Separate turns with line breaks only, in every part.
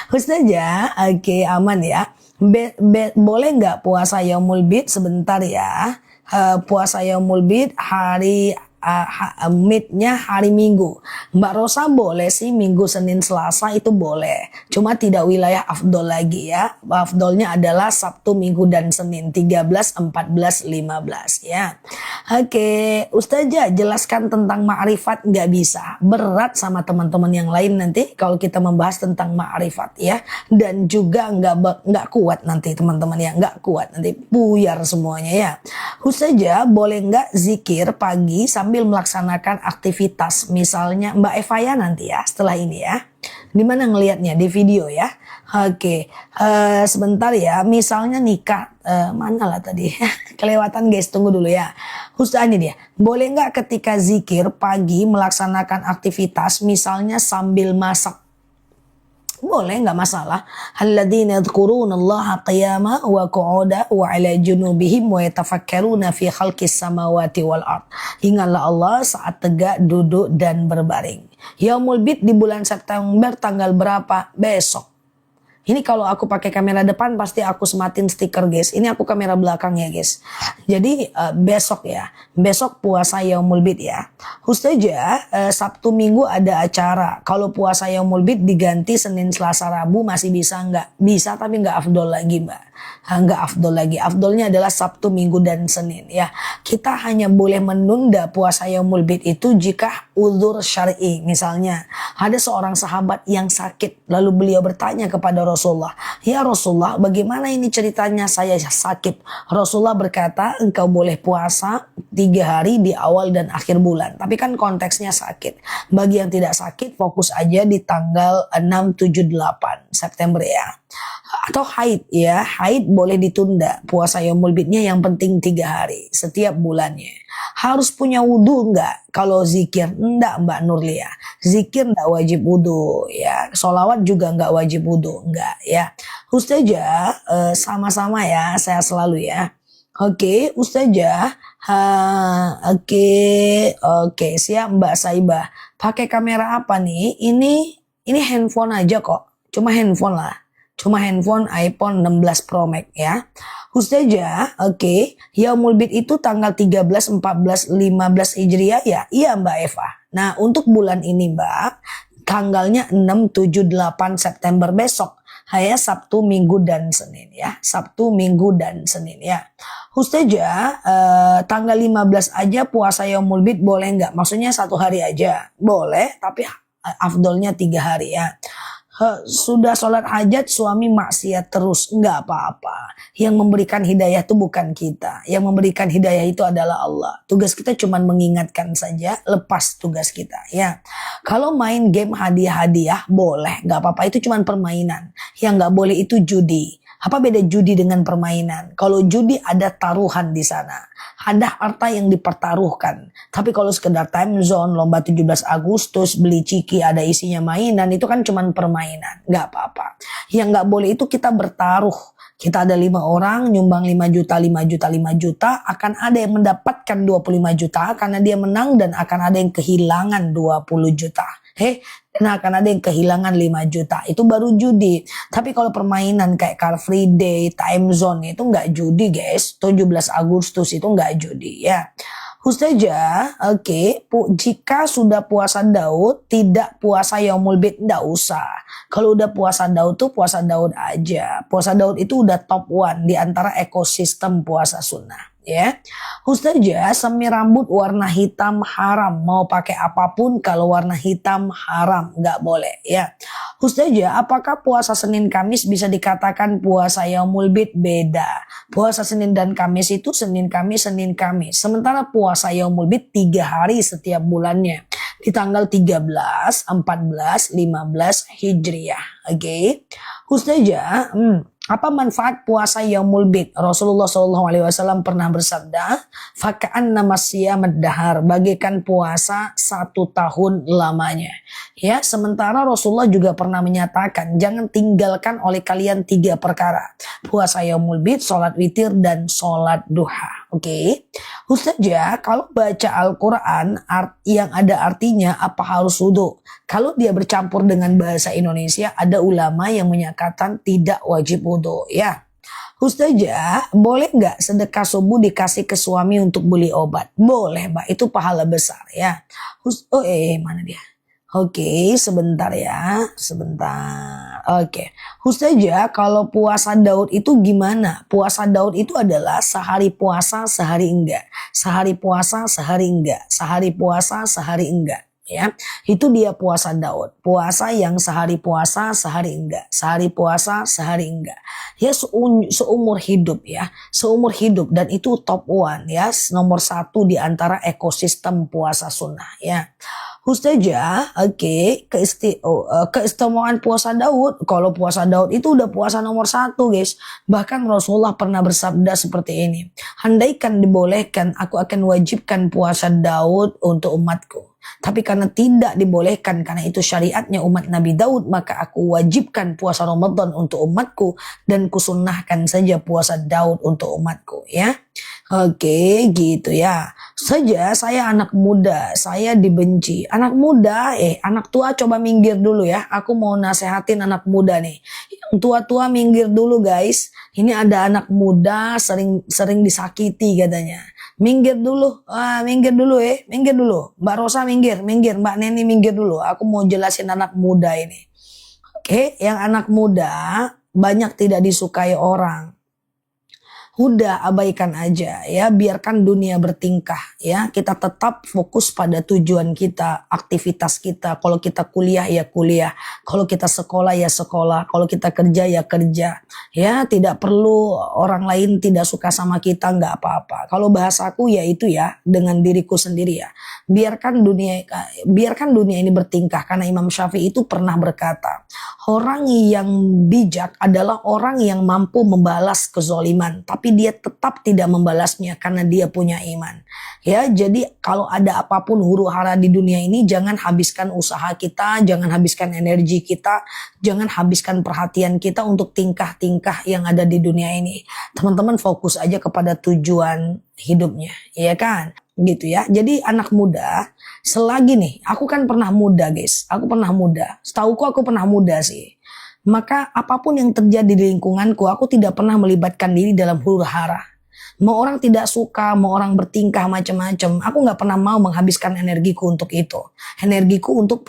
Ustazah, oke aman ya. Boleh nggak puasa Yaumul Bid sebentar ya? Puasa Yaumul Bid hari midnya hari Minggu. Mbak Rosa boleh sih Minggu, Senin, Selasa itu boleh. Cuma tidak wilayah afdol lagi ya. Afdolnya adalah Sabtu, Minggu, dan Senin 13, 14, 15 ya. Oke, Ustazah jelaskan tentang ma'rifat nggak bisa. Berat sama teman-teman yang lain nanti kalau kita membahas tentang ma'rifat ya. Dan juga nggak kuat nanti teman-teman ya. Nggak kuat nanti buyar semuanya ya. Ustazah boleh nggak zikir pagi sambil melaksanakan aktivitas, misalnya Mbak Evaya nanti ya setelah ini ya. Dimana ngelihatnya di video ya. Oke, sebentar ya. Misalnya nikah, mana lah tadi? Kelewatan guys, tunggu dulu ya. Ustaz ini dia. Boleh nggak ketika zikir pagi melaksanakan aktivitas, misalnya sambil masak? Boleh, nggak masalah. Alladzina yadhkurunallaha qiyama wa qu'uda wa 'ala junubihim wa yatafakkaruna fi khalqis samawati wal ard. Ingatlah Allah saat tegak, duduk, dan berbaring. Yaumul Bid di bulan September tanggal berapa? Besok. Ini kalau aku pakai kamera depan pasti aku sematin stiker guys. Ini aku kamera belakang ya guys. Jadi besok ya. Besok puasa Yaumul Bid ya. Ustazah Sabtu Minggu ada acara. Kalau puasa Yaumul Bid diganti Senin, Selasa, Rabu masih bisa nggak? Bisa tapi nggak afdol lagi mbak. Nggak afdol lagi. Afdolnya adalah Sabtu, Minggu, dan Senin ya. Kita hanya boleh menunda puasa Yaumul Bid itu jika uzur syar'i. Misalnya ada seorang sahabat yang sakit. Lalu beliau bertanya kepada Rasulullah, ya Rasulullah bagaimana ini ceritanya saya sakit? Rasulullah berkata engkau boleh puasa 3 hari di awal dan akhir bulan. Tapi kan konteksnya sakit. Bagi yang tidak sakit fokus aja di tanggal 6, 7, 8 September ya. Atau haid ya, haid boleh ditunda puasa Yaumul Bidnya yang penting 3 hari setiap bulannya. Harus punya wudhu enggak? Kalau zikir enggak Mbak Nurlia. Zikir enggak wajib wudhu ya. Sholawat juga enggak wajib wudhu enggak ya. Ustazah sama-sama ya, saya selalu ya. Oke, Ustazah. Oke, siap Mbak Saibah. Pakai kamera apa nih? Ini handphone aja kok. Cuma handphone lah. Cuma handphone iPhone 16 Pro Max ya. Ustazah, oke. Yaumul Bid itu tanggal 13, 14, 15 Hijriah ya? Iya Mbak Eva. Nah untuk bulan ini Mbak, tanggalnya 6, 7, 8 September besok. Ya Sabtu, Minggu, dan Senin ya. Sabtu, Minggu, dan Senin ya. Ustazah, tanggal 15 aja puasa Yaumul Bid boleh nggak? Maksudnya 1 hari aja. Boleh, tapi afdolnya 3 hari ya. Sudah sholat hajat suami maksiat terus, enggak apa-apa. Yang memberikan hidayah itu bukan kita. Yang memberikan hidayah itu adalah Allah. Tugas kita cuma mengingatkan saja, lepas tugas kita ya. Kalau main game hadiah-hadiah boleh, enggak apa-apa, itu cuma permainan. Yang enggak boleh itu judi. Apa beda judi dengan permainan? Kalau judi ada taruhan di sana. Ada harta yang dipertaruhkan. Tapi kalau sekedar time zone, lomba 17 Agustus, beli ciki, ada isinya mainan, itu kan cuma permainan. Nggak apa-apa. Yang nggak boleh itu kita bertaruh. Kita ada 5 orang, nyumbang 5 juta, 5 juta, 5 juta. Akan ada yang mendapatkan 25 juta karena dia menang dan akan ada yang kehilangan 20 juta. Dan akan ada yang kehilangan 5 juta. Itu baru judi. Tapi kalau permainan kayak Car Free Day, Time Zone itu nggak judi guys. 17 Agustus itu nggak judi ya. Ustazah, oke. Jika sudah puasa Daud, tidak puasa Yaumul Bid, nggak usah. Kalau udah puasa Daud tuh puasa Daud aja. Puasa Daud itu udah top 1 di antara ekosistem puasa sunnah. Ya, Ustazah, semir rambut warna hitam haram. Mau pakai apapun kalau warna hitam haram, nggak boleh ya. Ustazah, apakah puasa Senin Kamis bisa dikatakan puasa Yaumul Bid? Beda. Puasa Senin dan Kamis itu Senin Kamis, Senin Kamis. Sementara puasa Yaumul Bid 3 hari setiap bulannya. Di tanggal 13, 14, 15 Hijriah. Oke. Ustazah, apa manfaat puasa Yaumul Bid? Rasulullah SAW pernah bersabda, "Faka'an namasiyamad dahar," bagaikan puasa 1 tahun lamanya. Ya, sementara Rasulullah juga pernah menyatakan, jangan tinggalkan oleh kalian 3 perkara. Puasa Yaumul Bid, sholat witir, dan sholat duha. Oke. Ustazah, kalau baca Al-Quran yang ada artinya apa harus wudhu? Kalau dia bercampur dengan bahasa Indonesia, ada ulama yang menyatakan tidak wajib wudhu ya. Ustazah, boleh nggak sedekah subuh dikasih ke suami untuk beli obat? Boleh, Mbak. Itu pahala besar ya. Mana dia? Oke, sebentar ya, sebentar. Oke, Ustazah, kalau puasa Daud itu gimana? Puasa Daud itu adalah sehari puasa, sehari enggak. Sehari puasa, sehari enggak. Sehari puasa, sehari enggak. Ya, itu dia puasa Daud. Puasa yang sehari puasa, sehari enggak. Sehari puasa, sehari enggak. Ya, seumur hidup ya. Seumur hidup, dan itu top one ya. Nomor satu di antara ekosistem puasa sunnah ya. Ustazah, oke, keistimewaan puasa Daud. Kalau puasa Daud itu udah puasa nomor satu, guys. Bahkan Rasulullah pernah bersabda seperti ini. Andaikan dibolehkan, aku akan wajibkan puasa Daud untuk umatku. Tapi karena tidak dibolehkan, karena itu syariatnya umat Nabi Daud, maka aku wajibkan puasa Ramadan untuk umatku dan kusunnahkan saja puasa Daud untuk umatku ya. Oke, gitu ya. Saja saya anak muda, saya dibenci. Anak muda, anak tua coba minggir dulu ya. Aku mau nasehatin anak muda nih. Yang tua-tua minggir dulu guys. Ini ada anak muda sering disakiti katanya. Minggir dulu, minggir dulu minggir dulu. Mbak Rosa minggir, Mbak Neni minggir dulu. Aku mau jelasin anak muda ini. Oke, yang anak muda banyak tidak disukai orang. Udah abaikan aja ya, biarkan dunia bertingkah ya. Kita tetap fokus pada tujuan kita, aktivitas kita. Kalau kita kuliah ya kuliah, kalau kita sekolah ya sekolah, kalau kita kerja ya kerja. Ya, tidak perlu orang lain tidak suka sama kita, nggak apa-apa. Kalau bahasaku ya itu ya, dengan diriku sendiri ya. Biarkan dunia ini bertingkah, karena Imam Syafi'i itu pernah berkata, orang yang bijak adalah orang yang mampu membalas kezoliman, tapi dia tetap tidak membalasnya karena dia punya iman. Ya, jadi kalau ada apapun huru hara di dunia ini, jangan habiskan usaha kita, jangan habiskan energi kita, jangan habiskan perhatian kita untuk tingkah-tingkah yang ada di dunia ini. Teman-teman fokus aja kepada tujuan hidupnya, ya kan? Gitu ya. Jadi anak muda, selagi nih, aku kan pernah muda guys, aku pernah muda. Setauku aku pernah muda sih. Maka apapun yang terjadi di lingkunganku, aku tidak pernah melibatkan diri dalam huru hara. Mau orang tidak suka, mau orang bertingkah macam-macam, aku nggak pernah mau menghabiskan energiku untuk itu. Energiku untuk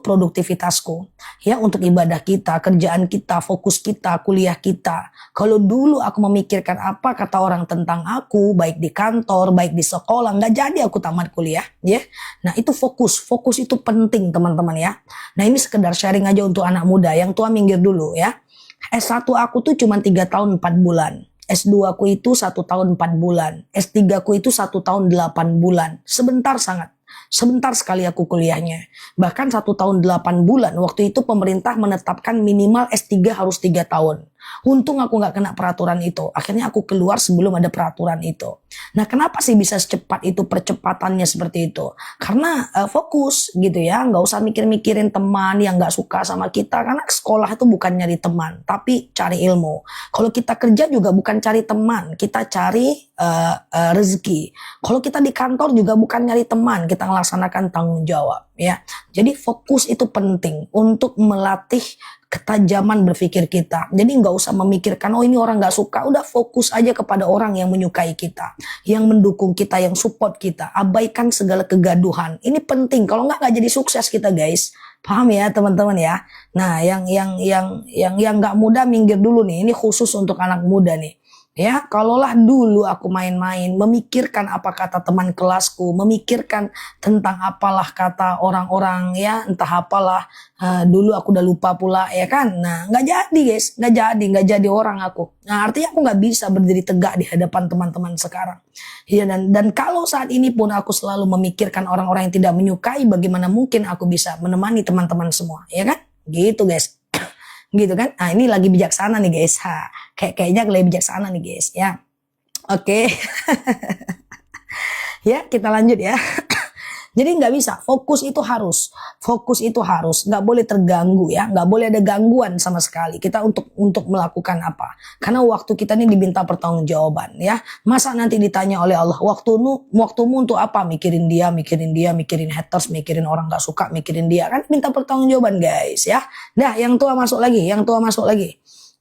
produktivitasku, ya, untuk ibadah kita, kerjaan kita, fokus kita, kuliah kita. Kalau dulu aku memikirkan apa kata orang tentang aku, baik di kantor, baik di sekolah, nggak jadi aku tamat kuliah, ya. Nah itu fokus itu penting teman-teman ya. Nah ini sekedar sharing aja untuk anak muda, yang tua minggir dulu ya. S1 aku tuh cuma 3 tahun 4 bulan. S2 ku itu 1 tahun 4 bulan. S3 ku itu 1 tahun 8 bulan. Sebentar sangat. Sebentar sekali aku kuliahnya. Bahkan 1 tahun 8 bulan. Waktu itu pemerintah menetapkan minimal S3 harus 3 tahun. Untung aku gak kena peraturan itu. Akhirnya aku keluar sebelum ada peraturan itu. Nah kenapa sih bisa secepat itu, percepatannya seperti itu? Karena fokus gitu ya. Gak usah mikir-mikirin teman yang gak suka sama kita. Karena sekolah itu bukan nyari teman, tapi cari ilmu. Kalau kita kerja juga bukan cari teman, kita cari rezeki. Kalau kita di kantor juga bukan nyari teman, kita melaksanakan tanggung jawab ya. Jadi fokus itu penting untuk melatih ketajaman berpikir kita. Jadi nggak usah memikirkan, oh ini orang nggak suka. Udah fokus aja kepada orang yang menyukai kita, yang mendukung kita, yang support kita. Abaikan segala kegaduhan. Ini penting. Kalau nggak jadi sukses kita guys. Paham ya teman-teman ya. Nah yang nggak muda minggir dulu nih. Ini khusus untuk anak muda nih. Ya, kalaulah dulu aku main-main, memikirkan apa kata teman kelasku, memikirkan tentang apalah kata orang-orang ya, entah apalah, dulu aku udah lupa pula ya kan. Nah, nggak jadi guys, nggak jadi orang aku. Nah, artinya aku nggak bisa berdiri tegak di hadapan teman-teman sekarang. Ya, dan kalau saat ini pun aku selalu memikirkan orang-orang yang tidak menyukai, bagaimana mungkin aku bisa menemani teman-teman semua, ya kan? Gitu guys. Gitu kan. Nah ini lagi bijaksana nih guys. Kayaknya lebih bijaksana nih guys ya. Oke. Ya kita lanjut ya. Jadi nggak bisa, fokus itu harus, nggak boleh terganggu ya, nggak boleh ada gangguan sama sekali kita untuk melakukan apa. Karena waktu kita ini diminta pertanggungjawaban ya. Masa nanti ditanya oleh Allah, waktumu untuk apa? Mikirin dia, mikirin haters, mikirin orang nggak suka, mikirin dia, kan minta pertanggungjawaban guys ya. Dah, yang tua masuk lagi.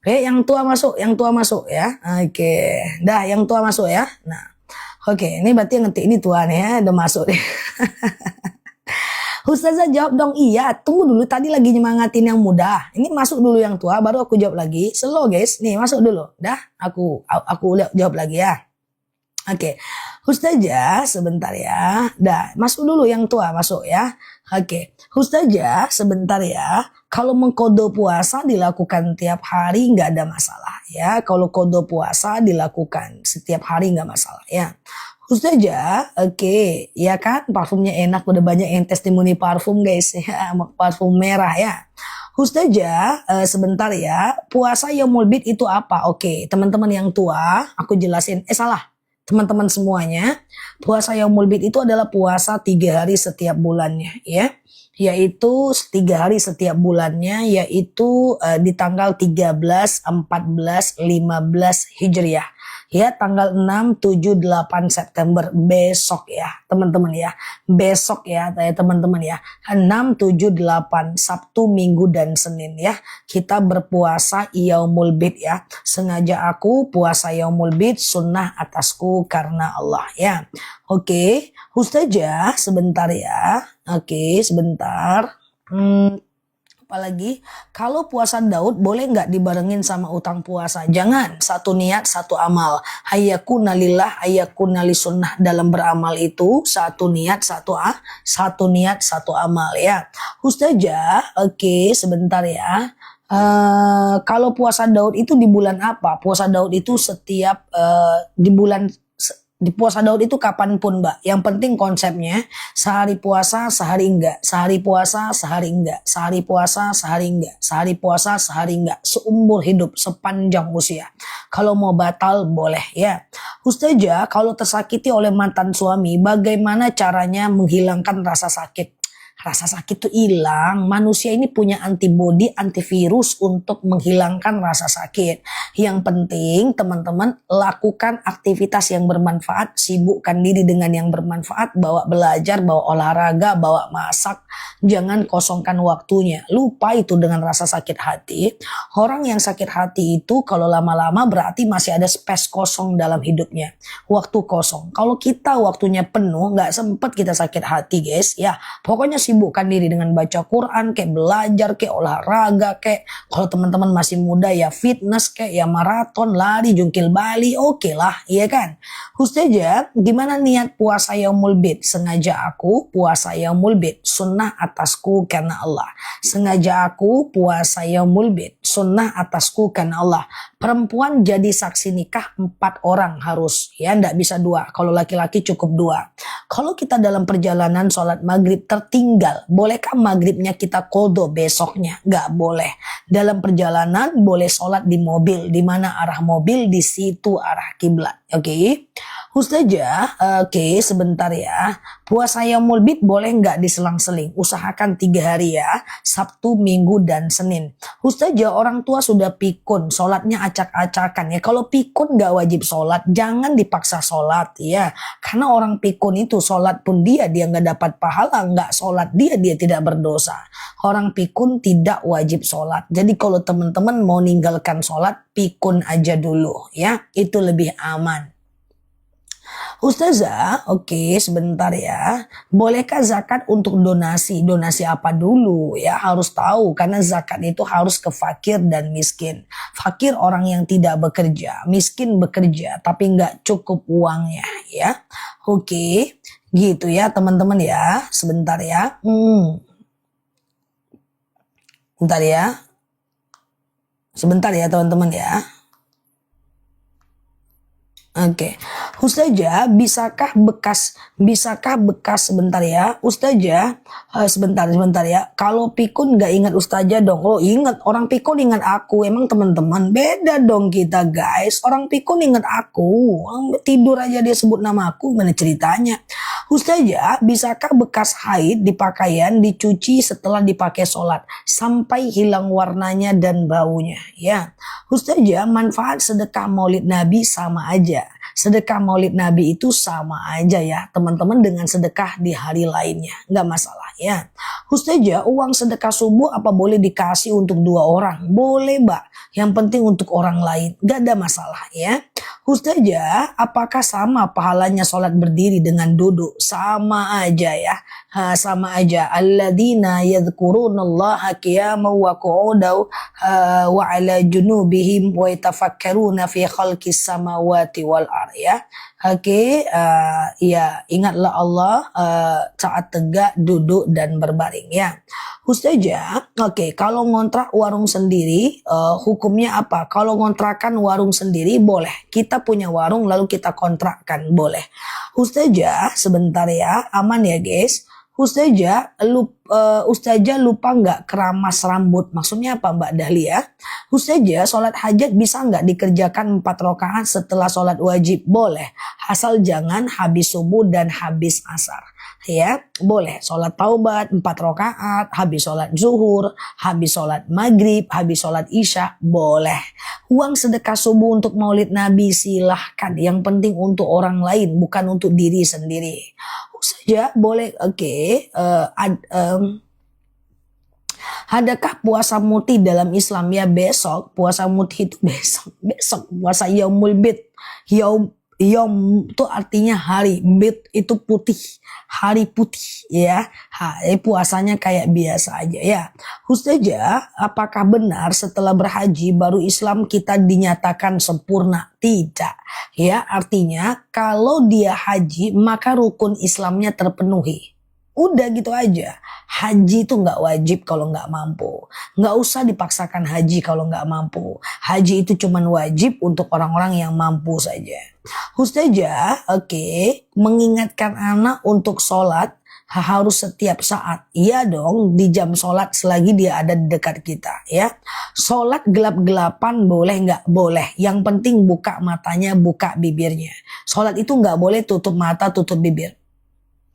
Oke, yang tua masuk ya. Oke, dah yang tua masuk ya. Nah, oke, ini berarti yang ngetik ini tua nih ya, udah masuk deh. Ustazah jawab dong, iya. Tunggu dulu, tadi lagi nyemangatin yang muda. Ini masuk dulu yang tua, baru aku jawab lagi. Slow guys, nih masuk dulu. Dah, aku jawab lagi ya. Oke, Ustazah sebentar ya. Dah, masuk dulu yang tua, masuk ya. Oke, Ustazah sebentar ya. Kalau mengkodo puasa dilakukan tiap hari nggak ada masalah ya. Kalau kodo puasa dilakukan setiap hari nggak masalah ya. Ustazah, oke, ya kan parfumnya enak, udah banyak yang testimoni parfum guys ya, parfum merah ya. Ustazah, sebentar ya, puasa Yaumul Bid itu apa? Oke, teman-teman yang tua, aku jelasin. Salah, teman-teman semuanya, puasa Yaumul Bid itu adalah puasa 3 hari setiap bulannya ya. Yaitu 3 hari setiap bulannya, yaitu di tanggal 13, 14, 15 Hijriah. Ya, tanggal 6, 7, 8 September besok ya, teman-teman ya. Besok ya, teman-teman ya. 6, 7, 8 Sabtu, Minggu dan Senin ya. Kita berpuasa Yaumul Bid ya. Sengaja aku puasa Yaumul Bid, sunnah atasku karena Allah ya. Oke, Ustazah sebentar ya. Oke, sebentar. Apalagi kalau puasa Daud boleh nggak dibarengin sama utang puasa? Jangan, satu niat satu amal. Hayyakuna lillah, hayyakuna li sunnah. Dalam beramal itu satu niat satu amal ya. Ustazah, oke, sebentar ya. Kalau puasa Daud itu di bulan apa? Puasa Daud itu setiap di puasa Daud itu kapanpun mbak, yang penting konsepnya sehari puasa sehari enggak, sehari puasa sehari enggak, sehari puasa sehari enggak, sehari puasa sehari enggak, seumur hidup sepanjang usia. Kalau mau batal boleh ya. Ustazah, kalau tersakiti oleh mantan suami bagaimana caranya menghilangkan rasa sakit? Rasa sakit itu hilang. Manusia ini punya antibodi, antivirus untuk menghilangkan rasa sakit. Yang penting teman-teman lakukan aktivitas yang bermanfaat, sibukkan diri dengan yang bermanfaat, bawa belajar, bawa olahraga, bawa masak. Jangan kosongkan waktunya. Lupa itu dengan rasa sakit hati. Orang yang sakit hati itu kalau lama-lama berarti masih ada space kosong dalam hidupnya. Waktu kosong. Kalau kita waktunya penuh, nggak sempet kita sakit hati guys. Ya, pokoknya sibukkan diri dengan baca Quran, kayak belajar, kayak olahraga, kayak kalau teman-teman masih muda ya fitness, kayak ya maraton, lari, jungkil bali, oke lah, iya kan? Ustazah, gimana niat puasa Yaumul Bid? Sengaja aku puasa Yaumul Bid, sunnah atasku karena Allah. Sengaja aku puasa Yaumul Bid, sunnah atasku karena Allah. Perempuan jadi saksi nikah 4 orang harus, ya ndak bisa 2. Kalau laki-laki cukup 2. Kalau kita dalam perjalanan sholat maghrib tertinggal, bolehkah maghribnya kita qodho besoknya? Nggak boleh. Dalam perjalanan boleh sholat di mobil, di mana arah mobil di situ arah kiblat. Oke. Ustazah, oke, sebentar ya. Puasa Yaumul Bid boleh nggak diselang-seling? Usahakan 3 hari ya, Sabtu, Minggu, dan Senin. Ustazah, orang tua sudah pikun, sholatnya acak-acakan ya. Kalau pikun nggak wajib sholat, jangan dipaksa sholat ya. Karena orang pikun itu sholat pun dia nggak dapat pahala, nggak sholat dia tidak berdosa. Orang pikun tidak wajib sholat. Jadi kalau teman-teman mau ninggalkan sholat, pikun aja dulu ya. Itu lebih aman. Ustazah, oke, sebentar ya. Bolehkah zakat untuk donasi? Donasi apa dulu ya? Harus tahu karena zakat itu harus ke fakir dan miskin. Fakir orang yang tidak bekerja, miskin bekerja tapi nggak cukup uangnya ya. Oke, gitu ya teman-teman ya. Sebentar ya. Bentar ya. Sebentar ya teman-teman ya. Oke, Ustazah, bisakah bekas sebentar ya? Ustazah, sebentar ya. Kalau pikun nggak ingat Ustazah dong. Oh ingat, orang pikun ingat aku. Emang teman-teman beda dong kita guys. Orang pikun ingat aku. Tidur aja dia sebut nama aku. Gimana ceritanya? Ustazah, bisakah bekas haid di pakaian dicuci setelah dipakai sholat sampai hilang warnanya dan baunya? Ya, Ustazah, manfaat sedekah Maulid Nabi sama aja. Sedekah Maulid Nabi itu sama aja ya teman-teman dengan sedekah di hari lainnya, nggak masalah ya. Ustazah, uang sedekah subuh apa boleh dikasih untuk 2 orang? Boleh mbak, yang penting untuk orang lain, nggak ada masalah ya. Ustazah, apakah sama pahalanya sholat berdiri dengan duduk? Sama aja ya. Sama aja. Alladzina yadhkurunallaha qiyaman wa qu'udan wa ala junubihim wa yatafakkaruna fi khalqis samawati wal ardh ya. Oke, ya ingatlah Allah saat tegak, duduk dan berbaring ya. Ustazah, oke, kalau ngontrak warung sendiri hukumnya apa? Kalau ngontrakan warung sendiri boleh. Kita punya warung lalu kita kontrakkan, boleh. Ustazah, sebentar ya, aman ya guys. Ustazah lupa nggak keramas rambut? Maksudnya apa Mbak Dahlia? Ustazah, sholat hajat bisa nggak dikerjakan 4 rakaat setelah sholat wajib? Boleh, asal jangan habis subuh dan habis asar. Ya, boleh. Sholat taubat 4 rakaat, habis sholat zuhur, habis sholat maghrib, habis sholat isya, boleh. Uang sedekah subuh untuk Maulid Nabi silahkan. Yang penting untuk orang lain, bukan untuk diri sendiri. Saja boleh, oke. Adakah puasa muti dalam Islam? Ya besok, puasa muti itu besok puasa Yaumul Bid. Yaum itu artinya hari, bid itu putih, hari putih ya. Puasanya kayak biasa aja ya. Ustazah, apakah benar setelah berhaji baru Islam kita dinyatakan sempurna? Tidak ya, artinya kalau dia haji maka rukun Islamnya terpenuhi. Udah gitu aja. Haji itu nggak wajib kalau nggak mampu. Nggak usah dipaksakan haji kalau nggak mampu. Haji itu cuman wajib untuk orang-orang yang mampu saja. Ustazah, oke, mengingatkan anak untuk sholat harus setiap saat. Iya dong, di jam sholat selagi dia ada di dekat kita ya. Sholat gelap-gelapan boleh nggak? Boleh. Yang penting buka matanya, buka bibirnya. Sholat itu nggak boleh tutup mata, tutup bibir.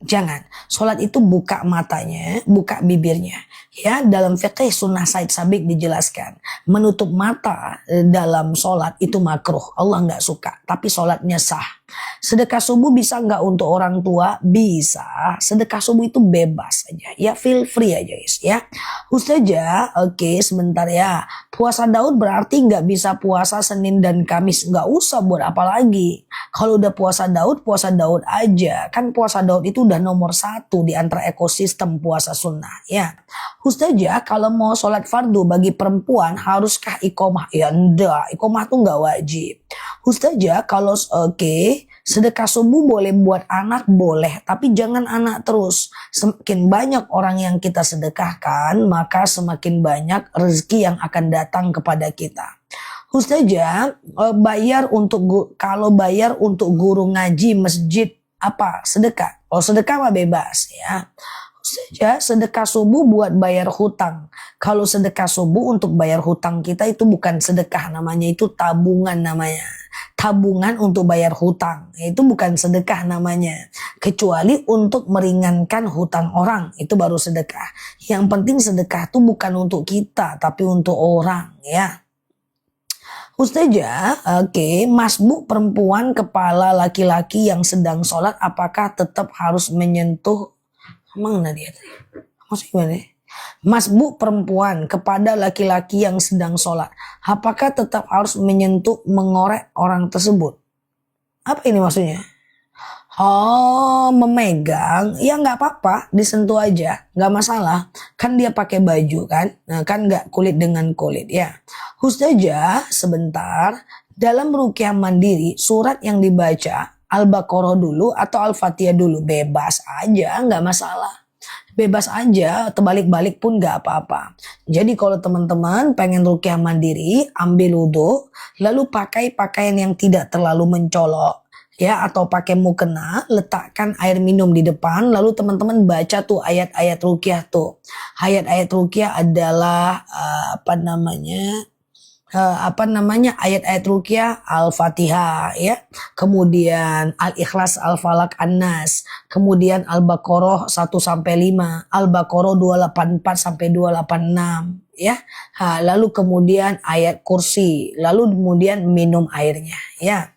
Jangan. Sholat itu buka matanya, buka bibirnya. Ya, dalam fiqih sunnah Said Sabiq dijelaskan. Menutup mata dalam sholat itu makruh. Allah nggak suka. Tapi sholatnya sah. Sedekah subuh bisa nggak untuk orang tua? Bisa. Sedekah subuh itu bebas aja. Ya, feel free aja guys ya. Ustazah, oke sebentar ya. Puasa Daud berarti nggak bisa puasa Senin dan Kamis. Nggak usah buat apa lagi. Kalau udah puasa Daud aja. Kan puasa Daud itu udah nomor 1 di antara ekosistem puasa sunnah ya. Ustazah, kalau mau sholat fardu bagi perempuan haruskah iqomah? Ya enggak, iqomah tuh nggak wajib. Ustazah, kalau sedekah subuh boleh buat anak, boleh, tapi jangan anak terus. Semakin banyak orang yang kita sedekahkan, maka semakin banyak rezeki yang akan datang kepada kita. Ustazah, kalau bayar untuk guru ngaji masjid apa? Sedekah. Kalau sedekah mah bebas ya. Saja sedekah subuh buat bayar hutang. Kalau sedekah subuh untuk bayar hutang kita itu bukan sedekah, namanya itu tabungan namanya. Tabungan untuk bayar hutang. Itu bukan sedekah namanya. Kecuali untuk meringankan hutang orang, itu baru sedekah. Yang penting sedekah itu bukan untuk kita, tapi untuk orang ya. Ustazah, masbuk perempuan kepala laki-laki yang sedang sholat apakah tetap harus menyentuh? Mana dia tadi? Maksudnya gimana? Masbuk perempuan kepada laki-laki yang sedang sholat, apakah tetap harus menyentuh, mengorek orang tersebut? Apa ini maksudnya? Oh, memegang, ya nggak apa-apa, disentuh aja, nggak masalah. Kan dia pakai baju kan, nah, kan nggak kulit dengan kulit ya. Ustazah, sebentar, dalam ruqyah mandiri surat yang dibaca Al-Baqarah dulu atau Al-Fatihah dulu, bebas aja, nggak masalah. Bebas aja, terbalik-balik pun nggak apa-apa. Jadi kalau teman-teman pengen ruqyah mandiri, ambil wudhu, lalu pakai pakaian yang tidak terlalu mencolok. ya, atau pakai mukena, letakkan air minum di depan, lalu teman-teman baca tuh ayat-ayat ruqyah tuh. Ayat-ayat ruqyah adalah ayat-ayat ruqyah Al-Fatihah ya. Kemudian Al-Ikhlas, Al-Falaq, An-Nas. Kemudian Al-Baqarah 1 sampai 5, Al-Baqarah 284 sampai 286 ya. Lalu kemudian ayat kursi, lalu kemudian minum airnya ya.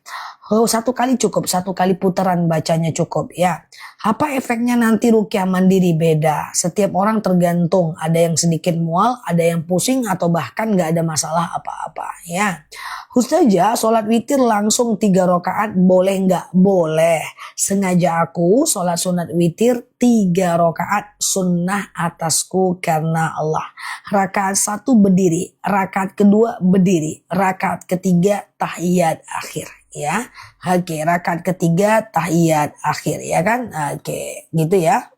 Satu kali cukup, satu kali putaran bacanya cukup ya. Apa efeknya nanti ruqyah mandiri beda. Setiap orang tergantung, ada yang sedikit mual, ada yang pusing, atau bahkan gak ada masalah apa-apa ya. Ustazah, sholat witir langsung 3 rakaat boleh nggak? Boleh. Sengaja aku sholat sunat witir 3 rakaat sunnah atasku karena Allah. Rakaat 1 berdiri, rakaat kedua berdiri, rakaat ketiga tahiyat akhir ya. Oke, rakaat ketiga tahiyat akhir ya kan. Oke, gitu ya.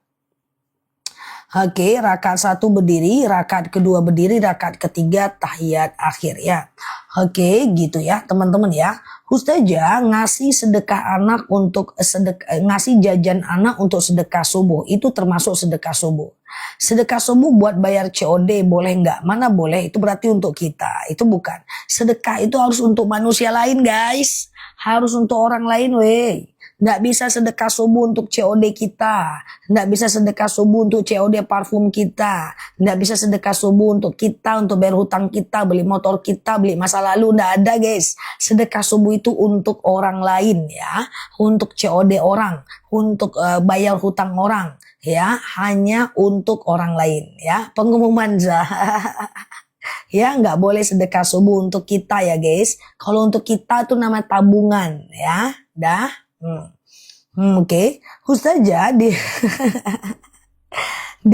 Oke, rakaat 1 berdiri, rakaat kedua berdiri, rakaat ketiga tahiyat akhir ya. Oke, gitu ya teman-teman ya. Ustazah ngasih sedekah anak untuk ngasih jajan anak untuk sedekah subuh itu termasuk sedekah subuh. Sedekah subuh buat bayar COD boleh nggak? Mana boleh, itu berarti untuk kita. Itu bukan. Sedekah itu harus untuk manusia lain guys. Harus untuk orang lain weh. Nggak bisa sedekah subuh untuk COD kita. Nggak bisa sedekah subuh untuk COD parfum kita. Nggak bisa sedekah subuh untuk kita, untuk bayar hutang kita, beli motor kita, beli masa lalu. Nggak ada guys. Sedekah subuh itu untuk orang lain ya. Untuk COD orang. Untuk bayar hutang orang. Ya, hanya untuk orang lain ya. Pengumuman ya, nggak boleh sedekah subuh untuk kita ya guys. Kalau untuk kita tuh nama tabungan ya. Dah. Oke. Ustazah di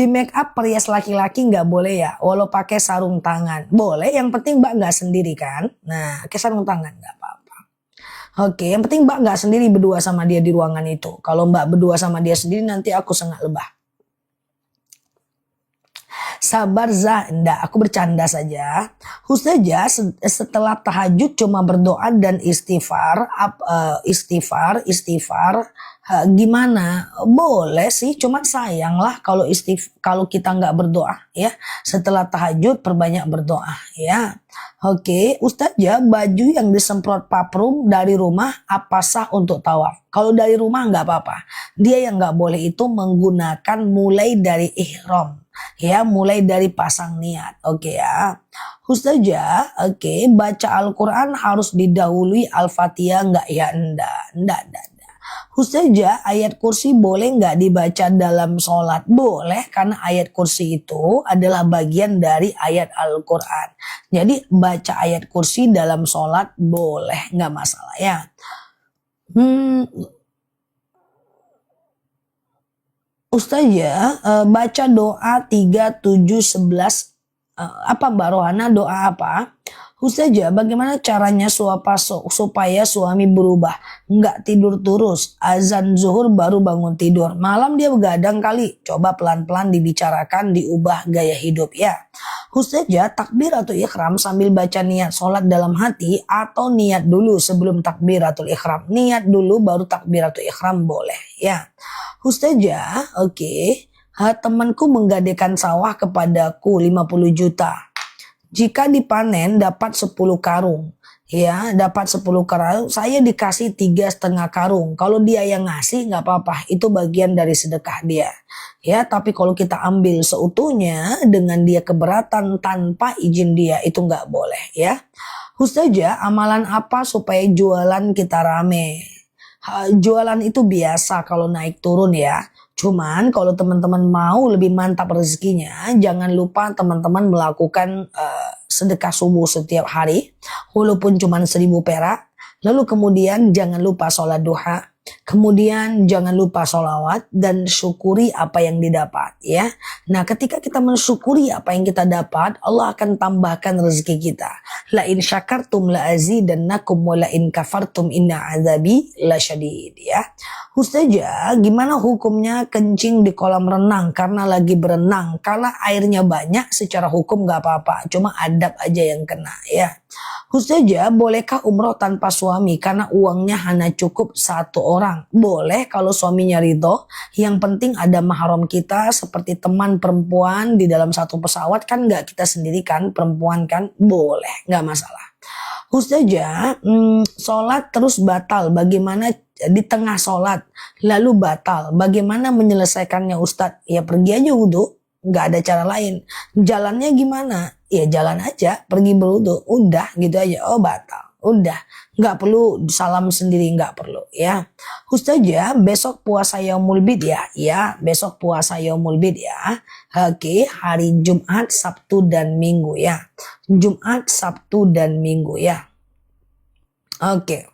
make up perias laki-laki nggak boleh ya, walau pakai sarung tangan boleh, yang penting mbak nggak sendiri kan. Nah, pakai sarung tangan nggak apa-apa. Oke, yang penting mbak nggak sendiri berdua sama dia di ruangan itu. Kalau mbak berdua sama dia sendiri nanti aku sengak lebah. Sabar Zah, enggak, aku bercanda saja. Ustazah setelah tahajud cuma berdoa dan istighfar, gimana? Boleh sih, cuman sayang lah kalau kita nggak berdoa ya. Setelah tahajud perbanyak berdoa ya. Oke, Ustazah, baju yang disemprot paprum dari rumah apa sah untuk tawaf? Kalau dari rumah nggak apa-apa. Dia yang nggak boleh itu menggunakan mulai dari ihram. Ya, mulai dari pasang niat. Oke ya. Ustazah, oke, baca Al-Quran harus didahului Al-Fatihah enggak ya? Enggak. Ustazah, ayat kursi boleh nggak dibaca dalam sholat? Boleh, karena ayat kursi itu adalah bagian dari ayat Al-Quran. Jadi baca ayat kursi dalam sholat boleh, nggak masalah ya. Ustazah, baca doa 3, 7, 11, apa Mbak Rohana, doa apa? Ustazah, bagaimana caranya supaya suami berubah? Nggak tidur terus, azan zuhur baru bangun tidur. Malam dia begadang kali. Coba pelan-pelan dibicarakan, diubah gaya hidup ya. Ustazah, takbiratul ikhram sambil baca niat sholat dalam hati atau niat dulu sebelum takbiratul ikhram? Niat dulu baru takbiratul ikhram boleh ya. Ustazah, oke. Temanku menggadaikan sawah kepadaku 50 juta. Jika dipanen dapat 10 karung. Ya, dapat 10 karung, saya dikasih 3,5 karung. Kalau dia yang ngasih nggak apa-apa, itu bagian dari sedekah dia. Ya, tapi kalau kita ambil seutuhnya dengan dia keberatan tanpa izin dia, itu nggak boleh ya. Ustazah, amalan apa supaya jualan kita rame? Jualan itu biasa kalau naik turun ya. Cuman kalau teman-teman mau lebih mantap rezekinya, jangan lupa teman-teman melakukan sedekah subuh setiap hari, walaupun cuma 1.000 perak. Lalu kemudian jangan lupa sholat duha. Kemudian jangan lupa sholawat dan syukuri apa yang didapat ya. Nah, ketika kita mensyukuri apa yang kita dapat, Allah akan tambahkan rezeki kita. La in syakartum la azidannakum wa la in kafartum inna azabi lasyadid ya. Ustazah, gimana hukumnya kencing di kolam renang karena lagi berenang? Kalau airnya banyak secara hukum gak apa-apa, cuma adab aja yang kena ya. Ustazah, bolehkah umroh tanpa suami karena uangnya hanya cukup satu orang? Boleh kalau suaminya ridho. Yang penting ada mahram kita seperti teman perempuan di dalam satu pesawat, kan nggak kita sendiri kan, perempuan kan, boleh, nggak masalah. Ustazah, sholat terus batal. Bagaimana di tengah sholat lalu batal? Bagaimana menyelesaikannya Ustadz? Ya pergi aja wudhu. Nggak ada cara lain. Jalannya gimana? Ya jalan aja, pergi berwudhu. Udah gitu aja. Oh batal. Udah. Nggak perlu salam sendiri, nggak perlu ya. Ustazah, besok puasa Yaumul Bid ya? Ya, besok puasa Yaumul Bid ya. Oke, hari Jumat, Sabtu, dan Minggu ya. Jumat, Sabtu, dan Minggu ya. Oke.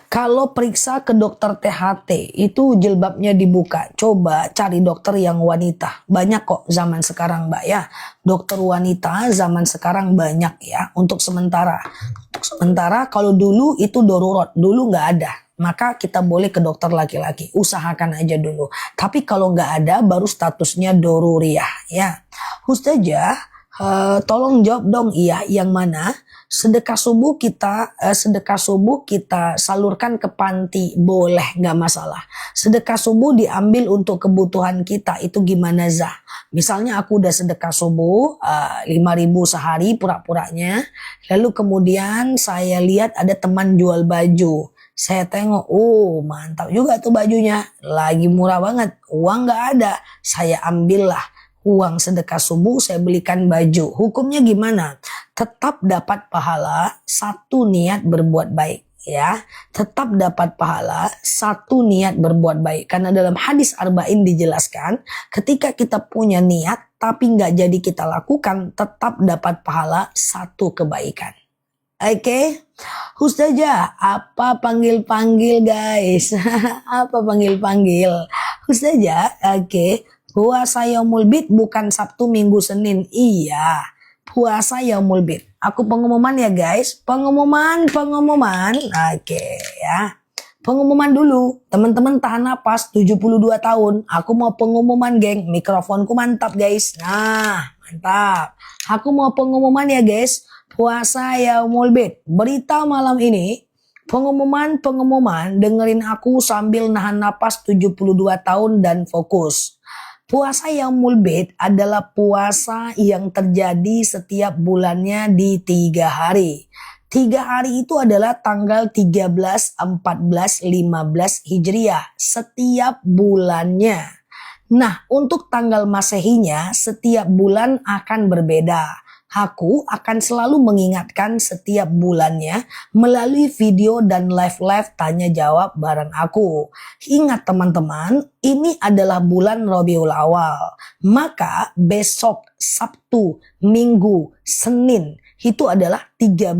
Kalau periksa ke dokter THT itu jilbabnya dibuka. Coba cari dokter yang wanita. Banyak kok zaman sekarang Mbak ya. Dokter wanita zaman sekarang banyak ya. Untuk sementara. Untuk sementara kalau dulu itu darurat. Dulu nggak ada. Maka kita boleh ke dokter laki-laki. Usahakan aja dulu. Tapi kalau nggak ada baru statusnya doruriyah ya. Ustazah, tolong jawab dong, iya yang mana? Sedekah subuh kita salurkan ke panti, boleh, nggak masalah. Sedekah subuh diambil untuk kebutuhan kita, itu gimana Zah? Misalnya aku udah sedekah subuh 5.000 sehari pura-puranya, lalu kemudian saya lihat ada teman jual baju. Saya tengok, oh mantap juga tuh bajunya, lagi murah banget, uang nggak ada, saya ambillah. Uang sedekah subuh saya belikan baju. Hukumnya gimana? Tetap dapat pahala satu niat berbuat baik ya. Tetap dapat pahala satu niat berbuat baik. Karena dalam hadis arba'in dijelaskan ketika kita punya niat tapi nggak jadi kita lakukan, tetap dapat pahala satu kebaikan. Oke, Ustazah, apa panggil-panggil guys? Apa panggil-panggil? Ustazah, oke. Puasa Yaumul Bid bukan Sabtu, Minggu, Senin. Iya, puasa Yaumul Bid. Aku pengumuman ya guys. Pengumuman. Oke ya. Pengumuman dulu. Teman-teman tahan napas 72 tahun. Aku mau pengumuman geng. Mikrofonku mantap guys. Nah, mantap. Aku mau pengumuman ya guys. Puasa Yaumul Bid. Berita malam ini. Pengumuman. Dengerin aku sambil nahan napas 72 tahun dan fokus. Puasa Yaumul Bid adalah puasa yang terjadi setiap bulannya di 3 hari. 3 hari itu adalah tanggal 13, 14, 15 Hijriah setiap bulannya. Nah, untuk tanggal Masehinya setiap bulan akan berbeda. Aku akan selalu mengingatkan setiap bulannya melalui video dan live tanya jawab bareng aku. Ingat teman-teman, ini adalah bulan Rabiul Awal. Maka besok Sabtu, Minggu, Senin itu adalah 13,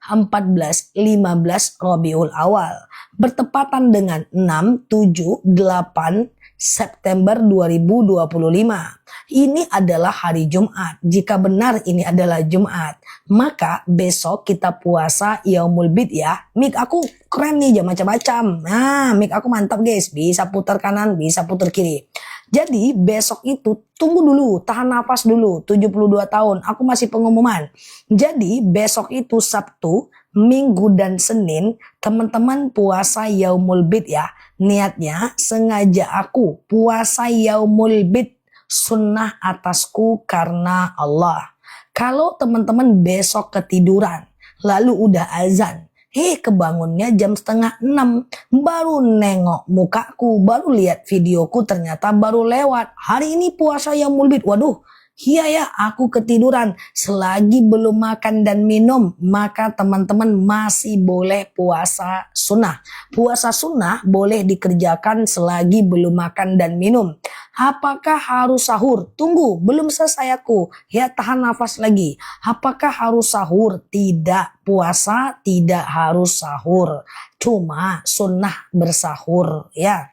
14, 15 Rabiul Awal. Bertepatan dengan 6, 7, 8 September 2025. Ini adalah hari Jumat. Jika benar ini adalah Jumat, maka besok kita puasa Yaumul Bid ya. Mic aku keren nih, jangan macam-macam. Nah, mic aku mantap guys. Bisa putar kanan, bisa putar kiri. Jadi besok itu tunggu dulu, tahan nafas dulu. 72 tahun, aku masih pengumuman. Jadi besok itu Sabtu, Minggu dan Senin, teman-teman puasa Yaumul Bid ya. Niatnya sengaja aku puasa Yaumul Bid sunnah atasku karena Allah. Kalau teman-teman besok ketiduran, lalu udah azan, kebangunnya jam 5:30, baru nengok mukaku, baru lihat videoku ternyata baru lewat. Hari ini puasa Yaumul Bid, waduh. Iya ya, aku ketiduran. Selagi belum makan dan minum, maka teman-teman masih boleh puasa sunnah. Puasa sunnah boleh dikerjakan selagi belum makan dan minum. Apakah harus sahur? Tunggu, belum selesai aku. Ya, tahan nafas lagi. Apakah harus sahur? Tidak. Puasa tidak harus sahur. Cuma sunnah bersahur ya.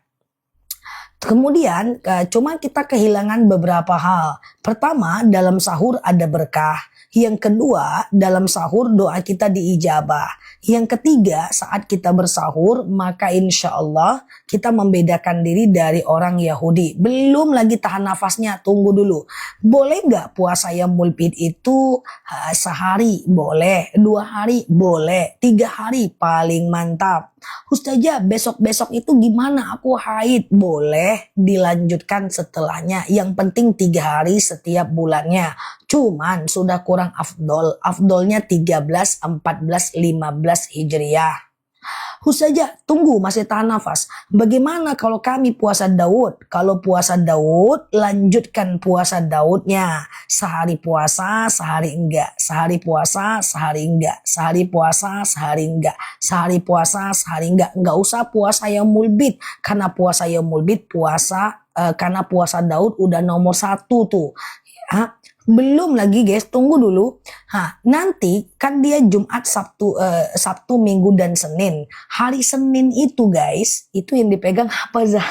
Kemudian cuma kita kehilangan beberapa hal. Pertama, dalam sahur ada berkah. Yang kedua, dalam sahur doa kita diijabah. Yang ketiga, saat kita bersahur, maka insya Allah kita membedakan diri dari orang Yahudi. Belum lagi tahan nafasnya, tunggu dulu. Boleh nggak puasa Yaumul Bid itu sehari? Boleh. 2 hari? Boleh. 3 hari? Paling mantap. Ustazah, besok-besok itu gimana? Aku haid. Boleh dilanjutkan setelahnya. Yang penting 3 hari setiap bulannya. Cuman sudah kurang afdol. Afdolnya 13, 14, 15 Hijriah. Ustazah, tunggu, masih tahan nafas. Bagaimana kalau kami puasa Daud? Kalau puasa Daud, lanjutkan puasa Daudnya. Sehari puasa, sehari enggak. Sehari puasa, sehari enggak. Sehari puasa, sehari enggak. Sehari puasa, sehari enggak. Enggak usah puasa Yaumul Bid. Karena puasa Yaumul Bid, karena puasa Daud udah nomor 1 tuh. Ya. Belum lagi guys, tunggu dulu. Nanti kan dia Jumat, Sabtu, Minggu dan Senin. Hari Senin itu guys, itu yang dipegang apa Zah?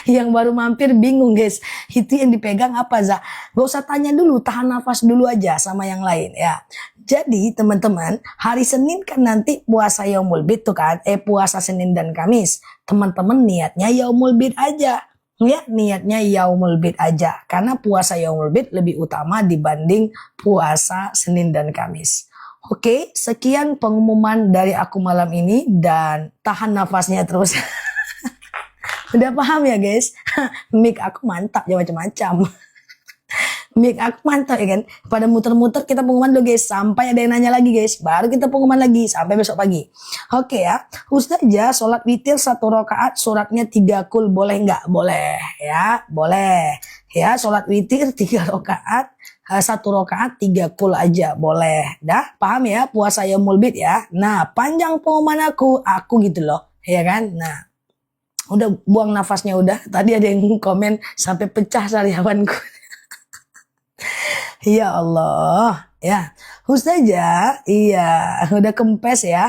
Yang baru mampir bingung guys, itu yang dipegang apa Zah? Gak usah tanya dulu, tahan nafas dulu aja sama yang lain ya. Jadi teman-teman, hari Senin kan nanti puasa Yaumul Bid tuh kan, puasa Senin dan Kamis. Teman-teman niatnya Yaumul Bid aja. Ya, niatnya Yaumul Bid aja. Karena puasa Yaumul Bid lebih utama dibanding puasa Senin dan Kamis. Oke, sekian pengumuman dari aku malam ini dan tahan nafasnya terus. Udah paham ya guys? Mic aku mantap ya macam-macam. Mic aku mantap ya kan. Pada muter-muter kita pengumuman dulu guys. Sampai ada yang nanya lagi guys. Baru kita pengumuman lagi. Sampai besok pagi. Oke ya. Ustazah sholat witir 1 rakaat suratnya 3 kul boleh nggak? Boleh ya. Boleh. Ya sholat witir 3 rakaat. 1 rakaat 3 kul aja. Boleh. Dah paham ya puasa Yaumul Bid ya. Nah panjang pengumuman aku gitu loh. Ya kan. Nah. Udah buang nafasnya udah. Tadi ada yang komen sampai pecah sariawanku. Ya Allah, ya Ustazah, iya udah kempes ya.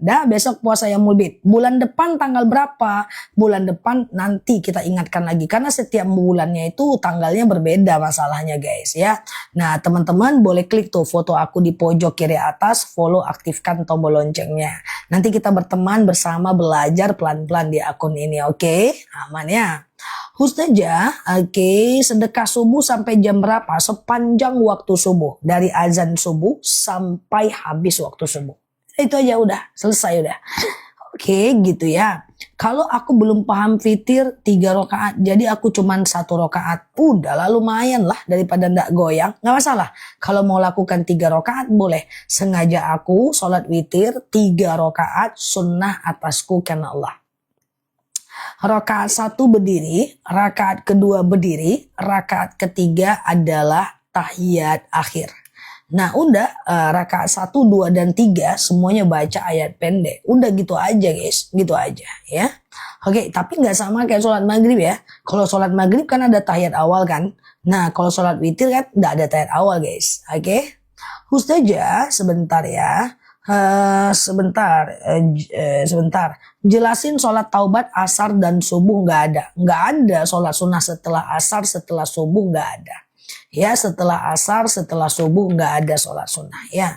Dah besok puasa Yaumul Bid. Bulan depan tanggal berapa? Bulan depan nanti kita ingatkan lagi karena setiap bulannya itu tanggalnya berbeda masalahnya guys ya. Nah teman-teman boleh klik tuh foto aku di pojok kiri atas, follow, aktifkan tombol loncengnya. Nanti kita berteman bersama belajar pelan-pelan di akun ini, oke? Aman ya. Ustazah, oke, sedekah subuh sampai jam berapa? Sepanjang waktu subuh. Dari azan subuh sampai habis waktu subuh. Itu aja udah, selesai udah. Oke, gitu ya. Kalau aku belum paham fitir 3 rakaat, jadi aku cuman 1 rakaat. Udah lah lumayan lah daripada ndak goyang. Nggak masalah. Kalau mau lakukan 3 rakaat boleh. Sengaja aku sholat witir 3 rakaat sunnah atasku karena Allah. Rakaat 1 berdiri, rakaat kedua berdiri, rakaat ketiga adalah tahiyat akhir. Nah udah rakaat 1, 2, dan 3 semuanya baca ayat pendek. Udah gitu aja guys, gitu aja ya. Oke, tapi nggak sama kayak sholat maghrib ya. Kalau sholat maghrib kan ada tahiyat awal kan. Nah kalau sholat witir kan nggak ada tahiyat awal guys. Oke, Ustazah sebentar ya. Sebentar. Jelasin sholat taubat asar dan subuh nggak ada sholat sunnah setelah asar, setelah subuh nggak ada. Ya setelah asar, setelah subuh nggak ada sholat sunnah ya.